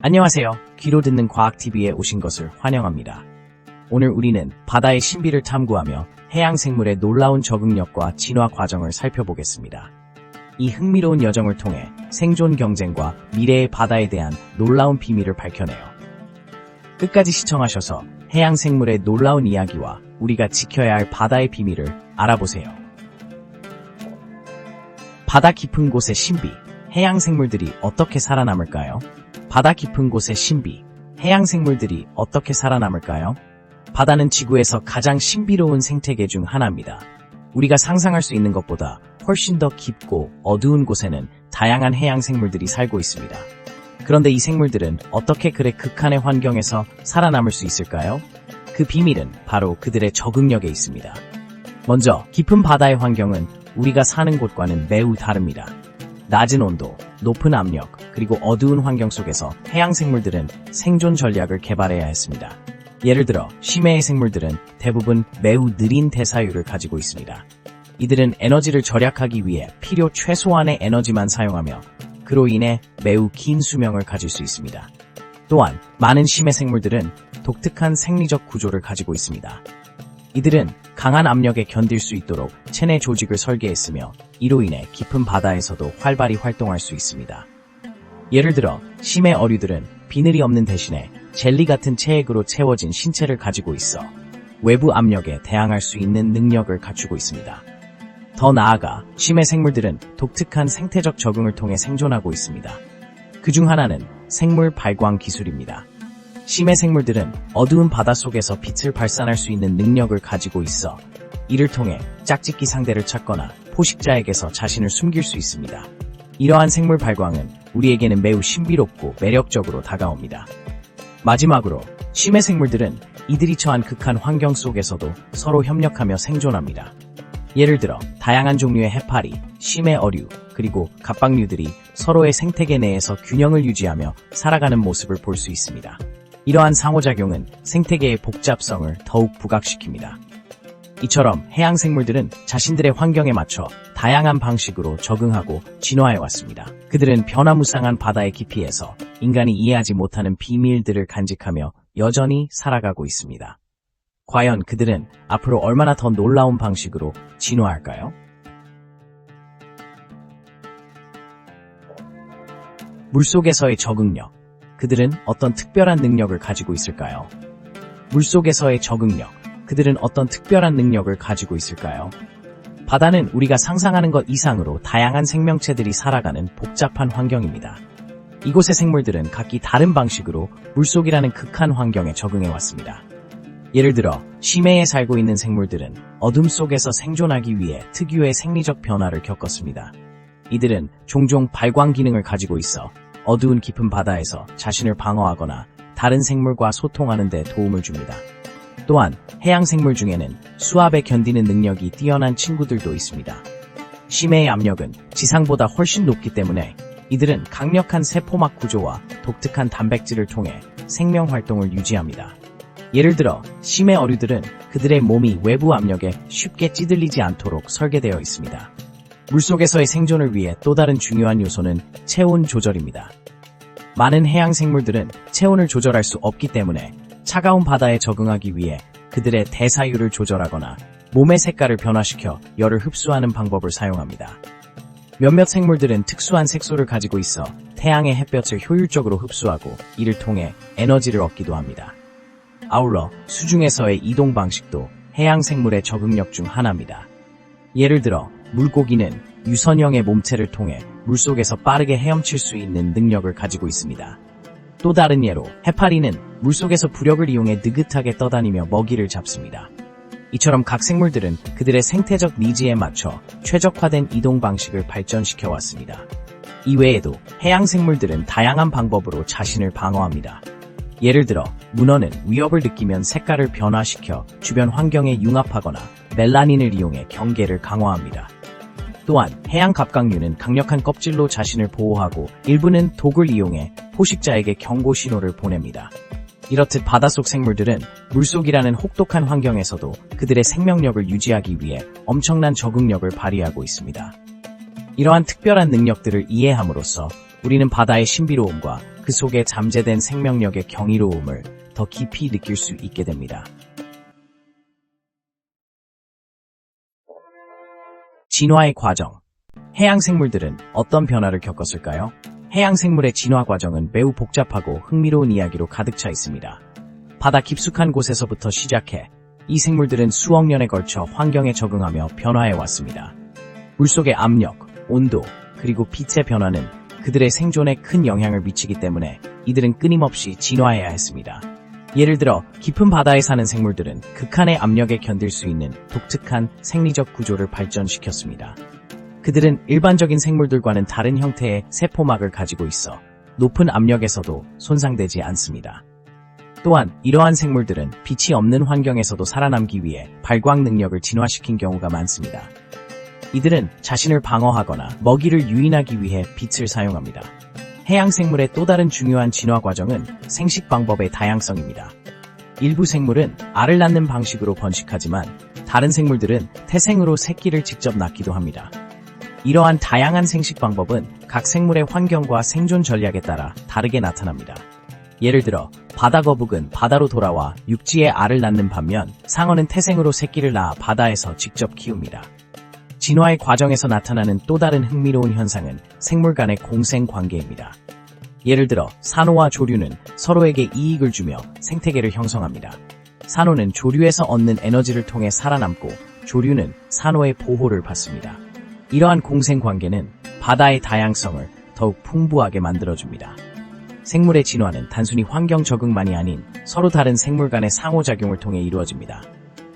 안녕하세요. 귀로 듣는 과학TV에 오신 것을 환영합니다. 오늘 우리는 바다의 신비를 탐구하며 해양 생물의 놀라운 적응력과 진화 과정을 살펴보겠습니다. 이 흥미로운 여정을 통해 생존 경쟁과 미래의 바다에 대한 놀라운 비밀을 밝혀내요. 끝까지 시청하셔서 해양 생물의 놀라운 이야기와 우리가 지켜야 할 바다의 비밀을 알아보세요. 바다 깊은 곳의 신비, 해양 생물들이 어떻게 살아남을까요? 바다 깊은 곳의 신비, 해양 생물들이 어떻게 살아남을까요? 바다는 지구에서 가장 신비로운 생태계 중 하나입니다. 우리가 상상할 수 있는 것보다 훨씬 더 깊고 어두운 곳에는 다양한 해양 생물들이 살고 있습니다. 그런데 이 생물들은 어떻게 그래 극한의 환경에서 살아남을 수 있을까요? 그 비밀은 바로 그들의 적응력에 있습니다. 먼저 깊은 바다의 환경은 우리가 사는 곳과는 매우 다릅니다. 낮은 온도, 높은 압력, 그리고 어두운 환경 속에서 해양 생물들은 생존 전략을 개발해야 했습니다. 예를 들어 심해의 생물들은 대부분 매우 느린 대사율을 가지고 있습니다. 이들은 에너지를 절약하기 위해 필요 최소한의 에너지만 사용하며 그로 인해 매우 긴 수명을 가질 수 있습니다. 또한 많은 심해 생물들은 독특한 생리적 구조를 가지고 있습니다. 이들은 강한 압력에 견딜 수 있도록 체내 조직을 설계했으며 이로 인해 깊은 바다에서도 활발히 활동할 수 있습니다. 예를 들어 심해 어류들은 비늘이 없는 대신에 젤리 같은 체액으로 채워진 신체를 가지고 있어 외부 압력에 대항할 수 있는 능력을 갖추고 있습니다. 더 나아가 심해 생물들은 독특한 생태적 적응을 통해 생존하고 있습니다. 그중 하나는 생물 발광 기술입니다. 심해 생물들은 어두운 바다 속에서 빛을 발산할 수 있는 능력을 가지고 있어 이를 통해 짝짓기 상대를 찾거나 포식자에게서 자신을 숨길 수 있습니다. 이러한 생물 발광은 우리에게는 매우 신비롭고 매력적으로 다가옵니다. 마지막으로 심해 생물들은 이들이 처한 극한 환경 속에서도 서로 협력하며 생존합니다. 예를 들어 다양한 종류의 해파리, 심해 어류, 그리고 갑각류들이 서로의 생태계 내에서 균형을 유지하며 살아가는 모습을 볼 수 있습니다. 이러한 상호작용은 생태계의 복잡성을 더욱 부각시킵니다. 이처럼 해양 생물들은 자신들의 환경에 맞춰 다양한 방식으로 적응하고 진화해왔습니다. 그들은 변화무쌍한 바다의 깊이에서 인간이 이해하지 못하는 비밀들을 간직하며 여전히 살아가고 있습니다. 과연 그들은 앞으로 얼마나 더 놀라운 방식으로 진화할까요? 물속에서의 적응력. 그들은 어떤 특별한 능력을 가지고 있을까요? 물속에서의 적응력. 그들은 어떤 특별한 능력을 가지고 있을까요? 바다는 우리가 상상하는 것 이상으로 다양한 생명체들이 살아가는 복잡한 환경입니다. 이곳의 생물들은 각기 다른 방식으로 물속이라는 극한 환경에 적응해왔습니다. 예를 들어 심해에 살고 있는 생물들은 어둠 속에서 생존하기 위해 특유의 생리적 변화를 겪었습니다. 이들은 종종 발광 기능을 가지고 있어 어두운 깊은 바다에서 자신을 방어하거나 다른 생물과 소통하는 데 도움을 줍니다. 또한 해양 생물 중에는 수압에 견디는 능력이 뛰어난 친구들도 있습니다. 심해의 압력은 지상보다 훨씬 높기 때문에 이들은 강력한 세포막 구조와 독특한 단백질을 통해 생명 활동을 유지합니다. 예를 들어 심해 어류들은 그들의 몸이 외부 압력에 쉽게 찌들리지 않도록 설계되어 있습니다. 물속에서의 생존을 위해 또 다른 중요한 요소는 체온 조절입니다. 많은 해양 생물들은 체온을 조절할 수 없기 때문에 차가운 바다에 적응하기 위해 그들의 대사율을 조절하거나 몸의 색깔을 변화시켜 열을 흡수하는 방법을 사용합니다. 몇몇 생물들은 특수한 색소를 가지고 있어 태양의 햇볕을 효율적으로 흡수하고 이를 통해 에너지를 얻기도 합니다. 아울러 수중에서의 이동 방식도 해양 생물의 적응력 중 하나입니다. 예를 들어 물고기는 유선형의 몸체를 통해 물속에서 빠르게 헤엄칠 수 있는 능력을 가지고 있습니다. 또 다른 예로 해파리는 물속에서 부력을 이용해 느긋하게 떠다니며 먹이를 잡습니다. 이처럼 각 생물들은 그들의 생태적 니즈에 맞춰 최적화된 이동 방식을 발전시켜 왔습니다. 이외에도 해양 생물들은 다양한 방법으로 자신을 방어합니다. 예를 들어 문어는 위협을 느끼면 색깔을 변화시켜 주변 환경에 융합하거나 멜라닌을 이용해 경계를 강화합니다. 또한 해양 갑각류는 강력한 껍질로 자신을 보호하고 일부는 독을 이용해 포식자에게 경고 신호를 보냅니다. 이렇듯 바닷속 생물들은 물속이라는 혹독한 환경에서도 그들의 생명력을 유지하기 위해 엄청난 적응력을 발휘하고 있습니다. 이러한 특별한 능력들을 이해함으로써 우리는 바다의 신비로움과 그 속에 잠재된 생명력의 경이로움을 더 깊이 느낄 수 있게 됩니다. 진화의 과정. 해양 생물들은 어떤 변화를 겪었을까요? 해양 생물의 진화 과정은 매우 복잡하고 흥미로운 이야기로 가득 차 있습니다. 바다 깊숙한 곳에서부터 시작해 이 생물들은 수억 년에 걸쳐 환경에 적응하며 변화해 왔습니다. 물속의 압력, 온도, 그리고 빛의 변화는 그들의 생존에 큰 영향을 미치기 때문에 이들은 끊임없이 진화해야 했습니다. 예를 들어 깊은 바다에 사는 생물들은 극한의 압력에 견딜 수 있는 독특한 생리적 구조를 발전시켰습니다. 그들은 일반적인 생물들과는 다른 형태의 세포막을 가지고 있어 높은 압력에서도 손상되지 않습니다. 또한 이러한 생물들은 빛이 없는 환경에서도 살아남기 위해 발광 능력을 진화시킨 경우가 많습니다. 이들은 자신을 방어하거나 먹이를 유인하기 위해 빛을 사용합니다. 해양 생물의 또 다른 중요한 진화 과정은 생식 방법의 다양성입니다. 일부 생물은 알을 낳는 방식으로 번식하지만 다른 생물들은 태생으로 새끼를 직접 낳기도 합니다. 이러한 다양한 생식 방법은 각 생물의 환경과 생존 전략에 따라 다르게 나타납니다. 예를 들어 바다 거북은 바다로 돌아와 육지에 알을 낳는 반면 상어는 태생으로 새끼를 낳아 바다에서 직접 키웁니다. 진화의 과정에서 나타나는 또 다른 흥미로운 현상은 생물 간의 공생 관계입니다. 예를 들어 산호와 조류는 서로에게 이익을 주며 생태계를 형성합니다. 산호는 조류에서 얻는 에너지를 통해 살아남고 조류는 산호의 보호를 받습니다. 이러한 공생 관계는 바다의 다양성을 더욱 풍부하게 만들어줍니다. 생물의 진화는 단순히 환경 적응만이 아닌 서로 다른 생물 간의 상호작용을 통해 이루어집니다.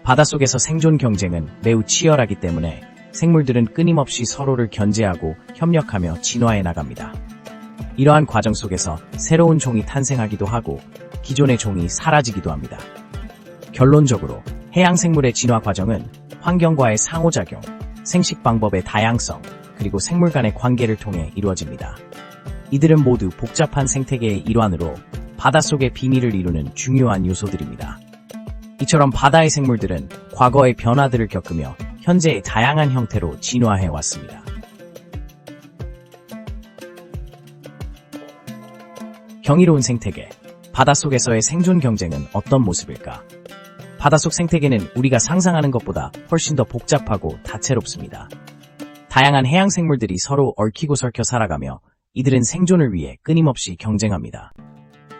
바닷속에서 생존 경쟁은 매우 치열하기 때문에 생물들은 끊임없이 서로를 견제하고 협력하며 진화해 나갑니다. 이러한 과정 속에서 새로운 종이 탄생하기도 하고 기존의 종이 사라지기도 합니다. 결론적으로 해양 생물의 진화 과정은 환경과의 상호작용, 생식 방법의 다양성, 그리고 생물 간의 관계를 통해 이루어집니다. 이들은 모두 복잡한 생태계의 일환으로 바닷속의 비밀을 이루는 중요한 요소들입니다. 이처럼 바다의 생물들은 과거의 변화들을 겪으며 현재의 다양한 형태로 진화해 왔습니다. 경이로운 생태계. 바닷속에서의 생존 경쟁은 어떤 모습일까? 바닷속 생태계는 우리가 상상하는 것보다 훨씬 더 복잡하고 다채롭습니다. 다양한 해양 생물들이 서로 얽히고 설켜 살아가며 이들은 생존을 위해 끊임없이 경쟁합니다.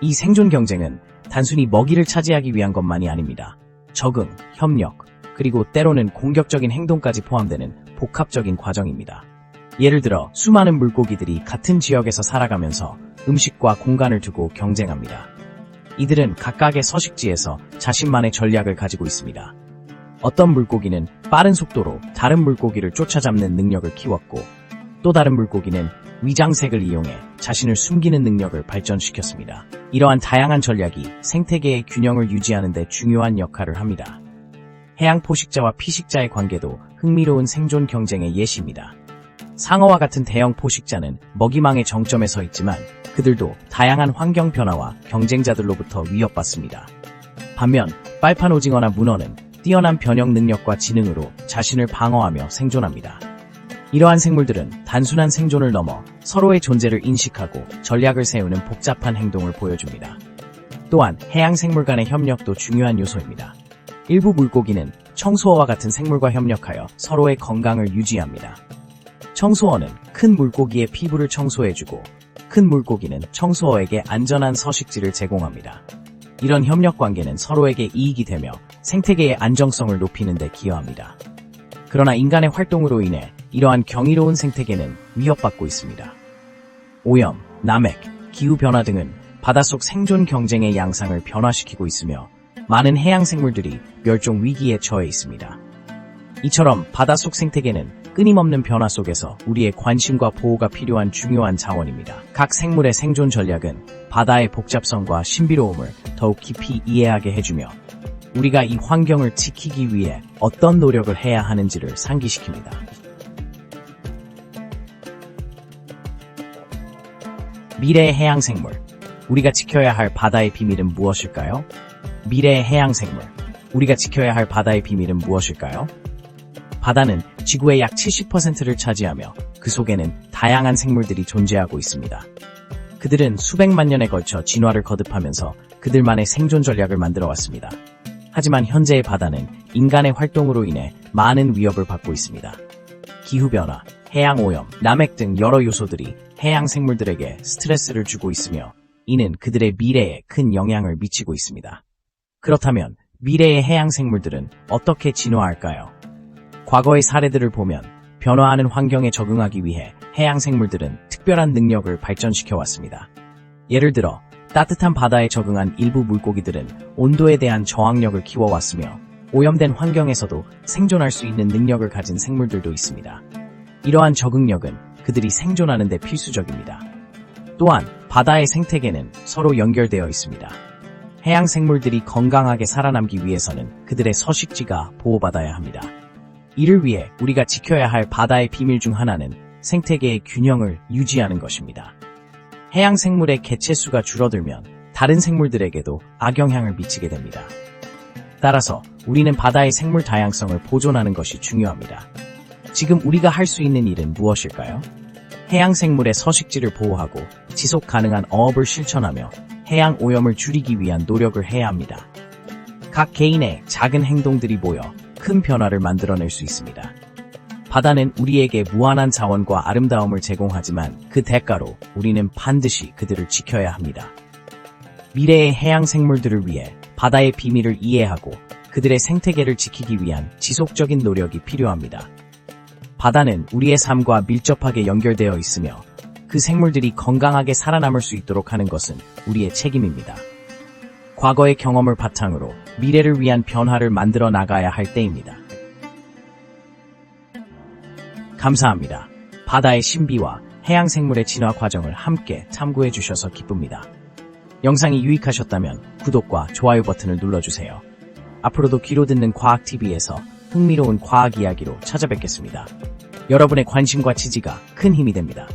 이 생존 경쟁은 단순히 먹이를 차지하기 위한 것만이 아닙니다. 적응, 협력, 그리고 때로는 공격적인 행동까지 포함되는 복합적인 과정입니다. 예를 들어 수많은 물고기들이 같은 지역에서 살아가면서 음식과 공간을 두고 경쟁합니다. 이들은 각각의 서식지에서 자신만의 전략을 가지고 있습니다. 어떤 물고기는 빠른 속도로 다른 물고기를 쫓아잡는 능력을 키웠고 또 다른 물고기는 위장색을 이용해 자신을 숨기는 능력을 발전시켰습니다. 이러한 다양한 전략이 생태계의 균형을 유지하는 데 중요한 역할을 합니다. 해양 포식자와 피식자의 관계도 흥미로운 생존 경쟁의 예시입니다. 상어와 같은 대형 포식자는 먹이망의 정점에 서 있지만 그들도 다양한 환경 변화와 경쟁자들로부터 위협받습니다. 반면 빨판 오징어나 문어는 뛰어난 변형 능력과 지능으로 자신을 방어하며 생존합니다. 이러한 생물들은 단순한 생존을 넘어 서로의 존재를 인식하고 전략을 세우는 복잡한 행동을 보여줍니다. 또한 해양 생물 간의 협력도 중요한 요소입니다. 일부 물고기는 청소어와 같은 생물과 협력하여 서로의 건강을 유지합니다. 청소어는 큰 물고기의 피부를 청소해주고 큰 물고기는 청소어에게 안전한 서식지를 제공합니다. 이런 협력 관계는 서로에게 이익이 되며 생태계의 안정성을 높이는 데 기여합니다. 그러나 인간의 활동으로 인해 이러한 경이로운 생태계는 위협받고 있습니다. 오염, 남핵, 기후변화 등은 바닷속 생존 경쟁의 양상을 변화시키고 있으며 많은 해양 생물들이 멸종 위기에 처해 있습니다. 이처럼 바닷속 생태계는 끊임없는 변화 속에서 우리의 관심과 보호가 필요한 중요한 자원입니다. 각 생물의 생존 전략은 바다의 복잡성과 신비로움을 더욱 깊이 이해하게 해주며 우리가 이 환경을 지키기 위해 어떤 노력을 해야 하는지를 상기시킵니다. 미래의 해양 생물. 우리가 지켜야 할 바다의 비밀은 무엇일까요? 미래의 해양 생물. 우리가 지켜야 할 바다의 비밀은 무엇일까요? 바다는 지구의 약 70%를 차지하며 그 속에는 다양한 생물들이 존재하고 있습니다. 그들은 수백만 년에 걸쳐 진화를 거듭하면서 그들만의 생존 전략을 만들어 왔습니다. 하지만 현재의 바다는 인간의 활동으로 인해 많은 위협을 받고 있습니다. 기후변화, 해양오염, 남핵 등 여러 요소들이 해양 생물들에게 스트레스를 주고 있으며 이는 그들의 미래에 큰 영향을 미치고 있습니다. 그렇다면 미래의 해양 생물들은 어떻게 진화할까요? 과거의 사례들을 보면 변화하는 환경에 적응하기 위해 해양 생물들은 특별한 능력을 발전시켜 왔습니다. 예를 들어 따뜻한 바다에 적응한 일부 물고기들은 온도에 대한 저항력을 키워왔으며 오염된 환경에서도 생존할 수 있는 능력을 가진 생물들도 있습니다. 이러한 적응력은 그들이 생존하는 데 필수적입니다. 또한 바다의 생태계는 서로 연결되어 있습니다. 해양 생물들이 건강하게 살아남기 위해서는 그들의 서식지가 보호받아야 합니다. 이를 위해 우리가 지켜야 할 바다의 비밀 중 하나는 생태계의 균형을 유지하는 것입니다. 해양 생물의 개체수가 줄어들면 다른 생물들에게도 악영향을 미치게 됩니다. 따라서 우리는 바다의 생물 다양성을 보존하는 것이 중요합니다. 지금 우리가 할 수 있는 일은 무엇일까요? 해양 생물의 서식지를 보호하고 지속 가능한 어업을 실천하며 해양 오염을 줄이기 위한 노력을 해야 합니다. 각 개인의 작은 행동들이 모여 큰 변화를 만들어낼 수 있습니다. 바다는 우리에게 무한한 자원과 아름다움을 제공하지만 그 대가로 우리는 반드시 그들을 지켜야 합니다. 미래의 해양 생물들을 위해 바다의 비밀을 이해하고 그들의 생태계를 지키기 위한 지속적인 노력이 필요합니다. 바다는 우리의 삶과 밀접하게 연결되어 있으며 그 생물들이 건강하게 살아남을 수 있도록 하는 것은 우리의 책임입니다. 과거의 경험을 바탕으로 미래를 위한 변화를 만들어 나가야 할 때입니다. 감사합니다. 바다의 신비와 해양 생물의 진화 과정을 함께 참고해 주셔서 기쁩니다. 영상이 유익하셨다면 구독과 좋아요 버튼을 눌러주세요. 앞으로도 귀로 듣는 과학TV에서 흥미로운 과학 이야기로 찾아뵙겠습니다. 여러분의 관심과 지지가 큰 힘이 됩니다.